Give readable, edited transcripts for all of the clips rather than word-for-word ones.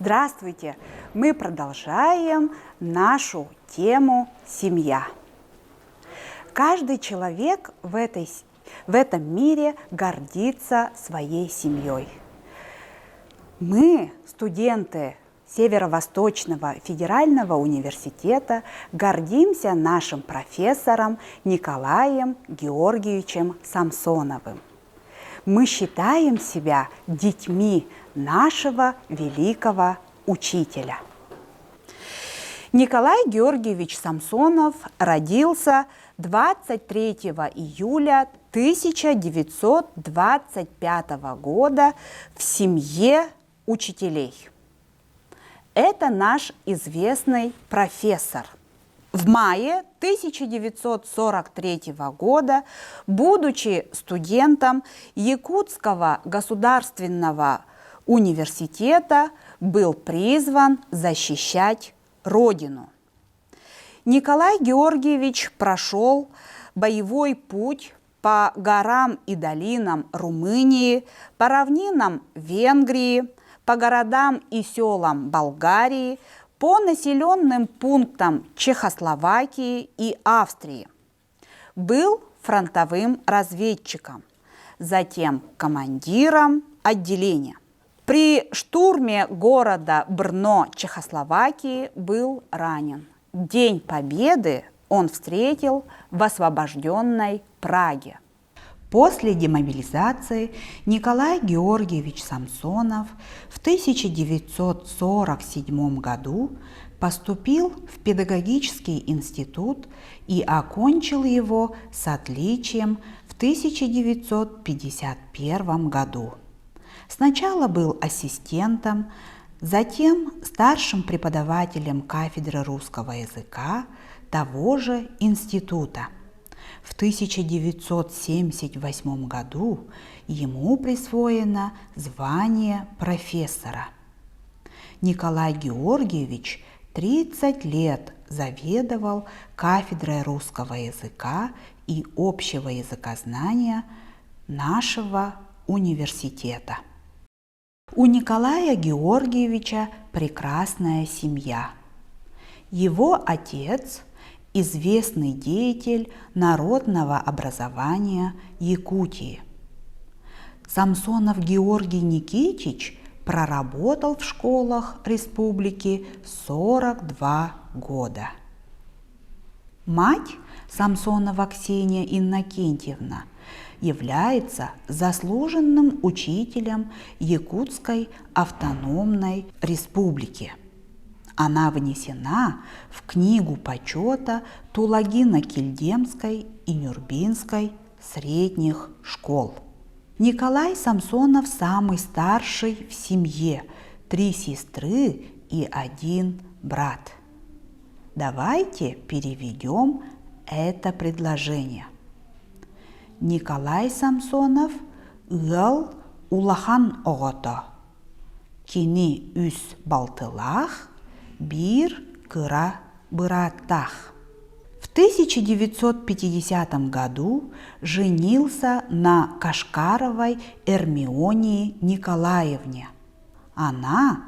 Здравствуйте! Мы продолжаем нашу тему «Семья». Каждый человек в этом мире гордится своей семьей. Мы, студенты Северо-Восточного федерального университета, гордимся нашим профессором Николаем Георгиевичем Самсоновым. Мы считаем себя детьми нашего великого учителя. Николай Георгиевич Самсонов родился 23 июля 1925 года в семье учителей. Это наш известный профессор. В мае 1943 года, будучи студентом Якутского государственного университета, был призван защищать Родину. Николай Георгиевич прошел боевой путь по горам и долинам Румынии, по равнинам Венгрии, по городам и селам Болгарии, по населенным пунктам Чехословакии и Австрии. Был фронтовым разведчиком, затем командиром отделения. При штурме города Брно Чехословакии был ранен. День Победы он встретил в освобожденной Праге. После демобилизации Николай Георгиевич Самсонов в 1947 году поступил в педагогический институт и окончил его с отличием в 1951 году. Сначала был ассистентом, затем старшим преподавателем кафедры русского языка того же института. В 1978 году ему присвоено звание профессора. Николай Георгиевич 30 лет заведовал кафедрой русского языка и общего языкознания нашего университета. У Николая Георгиевича прекрасная семья. Его отец – известный деятель народного образования Якутии. Самсонов Георгий Никитич проработал в школах республики 42 года. Мать Самсонова Ксения Иннокентьевна является заслуженным учителем Якутской автономной республики. Она внесена в книгу почета Тулагино-Кильдемской и Нюрбинской средних школ. Николай Самсонов самый старший в семье, 3 сестры и 1 брат. Давайте переведем это предложение. Николай Самсонов ыл улахан огото, кини үс балтылах, бир кыра быратах. В 1950 году женился на Кашкаровой Эрмионии Николаевне. Она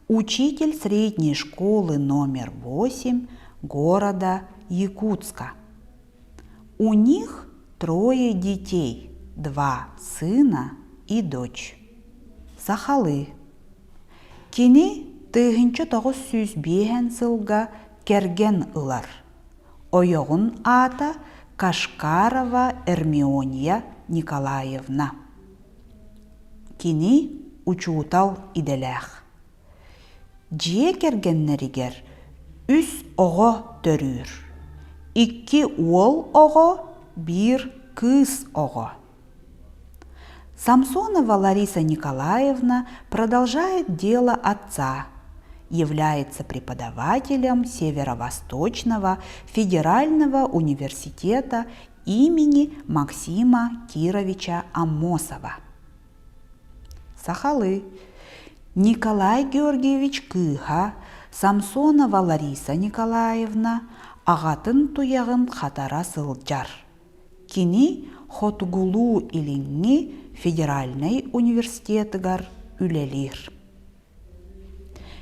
учитель средней школы номер 8 города Якутска. У них 3 детей, 2 сына и дочь. Сахалы. Кини 1905 жылға керген ылар. Ойоғын ата Кашкарова Эрмиония Николаевна. Кини учуутал иделях. Же кергеннеригер 3 оғы төрүр. 2 ол оғы, 1 кыз оғы. Самсонова Лариса Николаевна продолжает дело отца, является преподавателем Северо-Восточного федерального университета имени Максима Кировича Аммосова. Сахалы. Николай Георгиевич Кыха, Самсонова Лариса Николаевна, ағатын туяғын қатара сылджар. Кини Хотугулу илинни федеральный университетігар үлелер.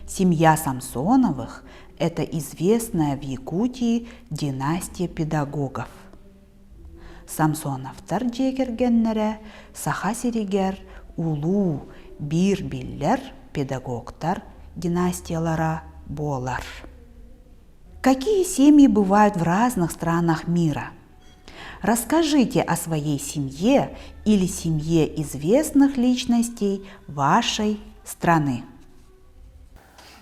Семья Самсоновых – это известная в Якутии династия педагогов. Самсоновтар дегергеннере сахасиригер улуу бир биллер педагогтар династиялара болар. Какие семьи бывают в разных странах мира? Расскажите о своей семье или семье известных личностей вашей страны.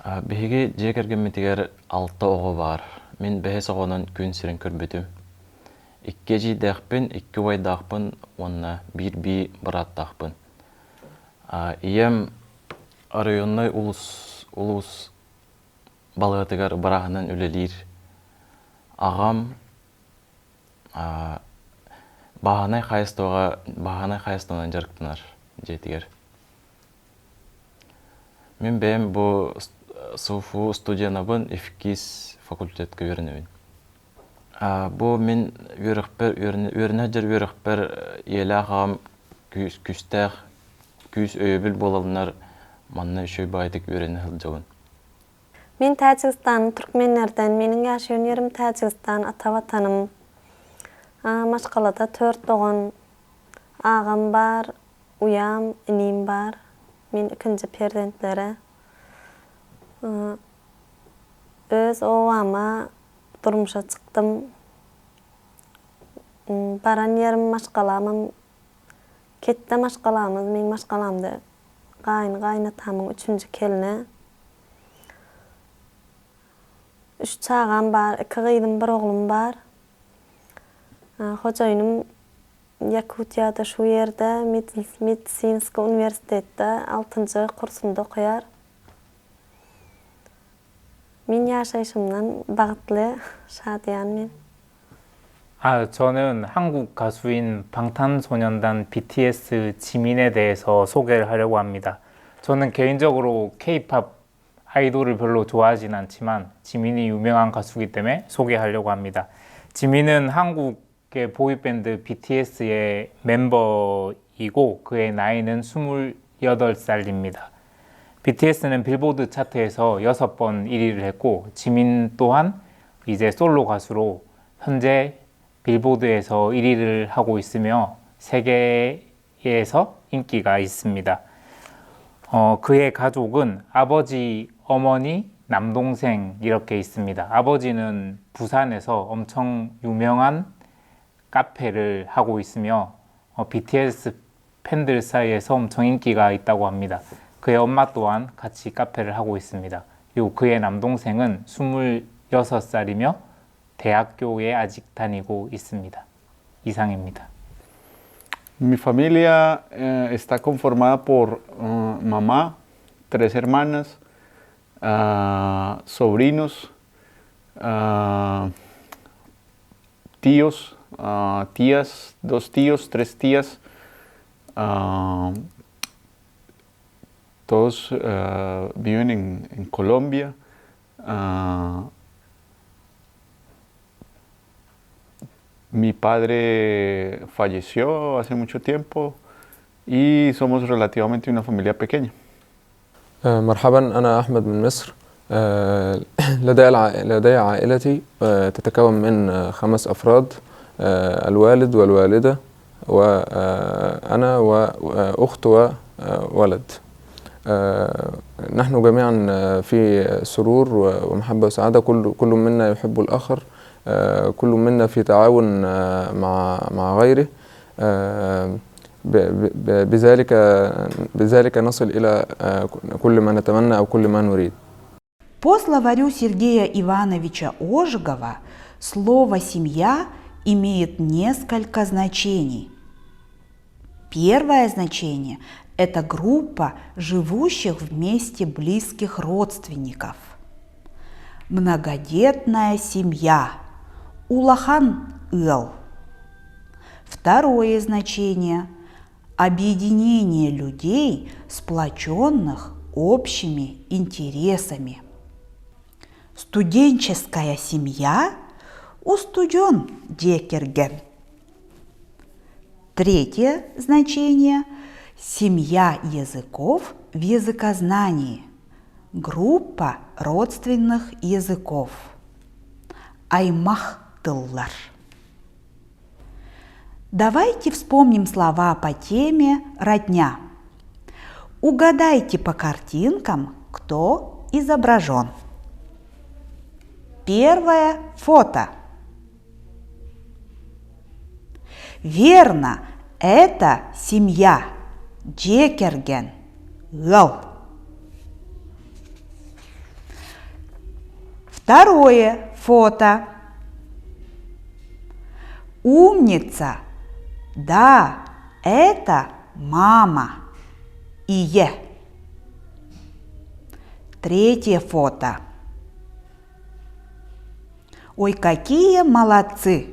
Биһиги дьиэкэргэммитигэр 6 оҕо бар. Мен бэһэс оҕонон күн сирин көрбүтүм. 2 жидэхпин, 2 уайдаахпын, онна бир бараттаахпын. Ием районной улус балыгытыгар барахынан үлелир. Агам баханай хайыстуынан жарыктанар жетигер. Мен бэм бу суфу студиянабын эфкис факультетке өрінөйін. Бу мен өрінә жер өріқпер елі ағам күстәқ, күс өйбіл болалынар манна үшөй байдық өріні хылжауын. Мен Тәжікстан, Түркменlerden, менің yaşayan yerim Тәжікстан, ата-ватаным. Машқалада 4 doğan ağam бар, uyam, inim бар. Мен ikinci perdentlere. Öz ovama durmuşa çıktım. Baran yerim maşqalamım. Kette maşqalamız, men maşqalamdı. Qaynatamın 3. keline. 3 çağam бар, 2 qıydım, 1 oğlum бар. Hocaynım Yakutiyada şu yerde Medisinska Üniversitette 6. kursunda okuyar. Men yaşayışımdan bağıtlı, şadiyan men. 저는 한국 가수인 방탄소년단 BTS 지민에 대해서 소개를 하려고 합니다. 저는 개인적으로 K-pop 아이돌을 별로 좋아하진 않지만 지민이 유명한 가수이기 때문에 소개하려고 합니다. 지민은 한국의 보이밴드 BTS의 멤버이고 그의 나이는 28살입니다. BTS는 빌보드 차트에서 6번 1위를 했고 지민 또한 이제 솔로 가수로 현재 빌보드에서 1위를 하고 있으며 세계에서 인기가 있습니다. 그의 가족은 아버지, 어머니, 남동생 이렇게 있습니다. 아버지는 부산에서 엄청 유명한 카페를 하고 있으며 BTS 팬들 사이에서 엄청 인기가 있다고 합니다. 그의 엄마 또한 같이 카페를 하고 있습니다. 그리고 그의 남동생은 26살이며 대학교에 아직 다니고 있습니다. 이상입니다. Mi familia está conformada por mamá, 3 hermanas, sobrinos, tíos, tías, 2 tíos, 3 tías. Todos viven en Colombia. Mi padre falleció hace mucho tiempo y somos relativamente una familia pequeña. مرحبا، أنا أحمد من مصر. لدي عائلتي تتكون من 5 أفراد، الوالد والوالدة وأنا وأخت وولد. نحن جميعا في سرور ومحبة وسعادة، كل منا يحب الآخر، كل منا في تعاون مع غيره. بذلك نصل إلى كل ما نتمنى أو كل ما نريد. По словарю Сергея Ивановича Ожегова слово «семья» имеет несколько значений. Первое значение – это группа живущих вместе близких родственников. Многодетная семья – улахан-ыл. Второе значение – объединение людей, сплоченных общими интересами. Студенческая семья – устуден декерген. Третье значение – семья языков в языкознании. группа родственных языков. Аймах тыллар. Давайте вспомним слова по теме «Родня». Угадайте по картинкам, кто изображен. Первое фото. Верно, это семья. Джекерген. Гал. Второе фото. Умница. Да, это мама. Ие. Третье фото. Ой, какие молодцы!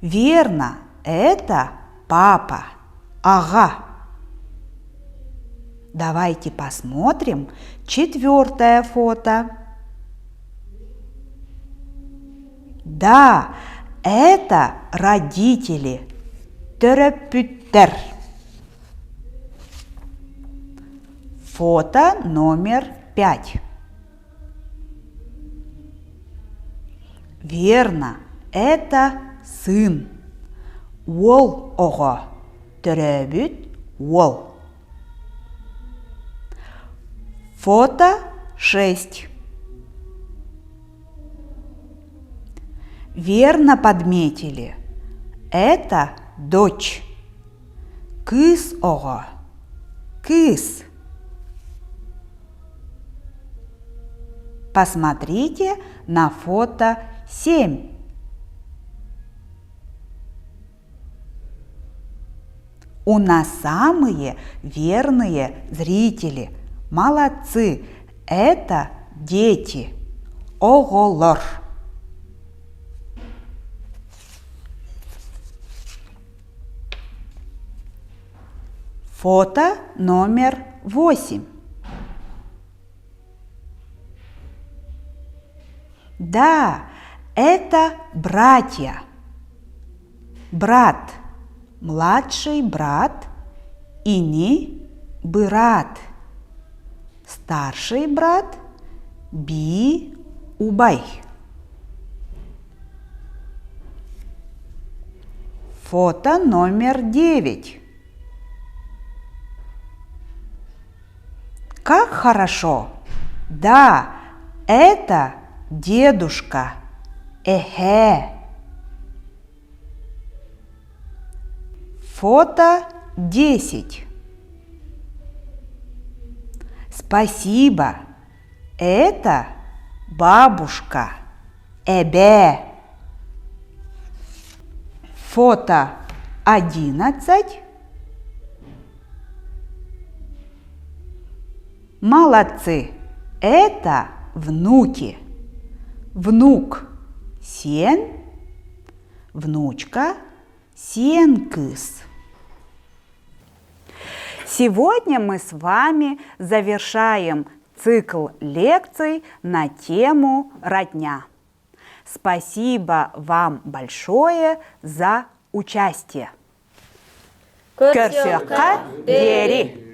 Верно, это папа. Ага. Давайте посмотрим четвертое фото. Да, это родители. Терапютер. Фото номер 5. Верно, это сын. Ол ого. Терапют ол. Фото 6. Верно подметили. Это дочь. Кыз ого. Кыз. Посмотрите на фото 7. У нас самые верные зрители. Молодцы. Это дети. Оголор. Фото номер 8. Да, это братья. Брат, младший брат, ини брат. Старший брат, би убай. Фото номер 9. Как хорошо! Да, это дедушка. Эхе. Фото 10. Спасибо. Это бабушка. Эбе. Фото 11. Молодцы. Это внуки. Внук сен, внучка сенкыс. Сегодня мы с вами завершаем цикл лекций на тему «Родня». Спасибо вам большое за участие. Көрсөккө дери.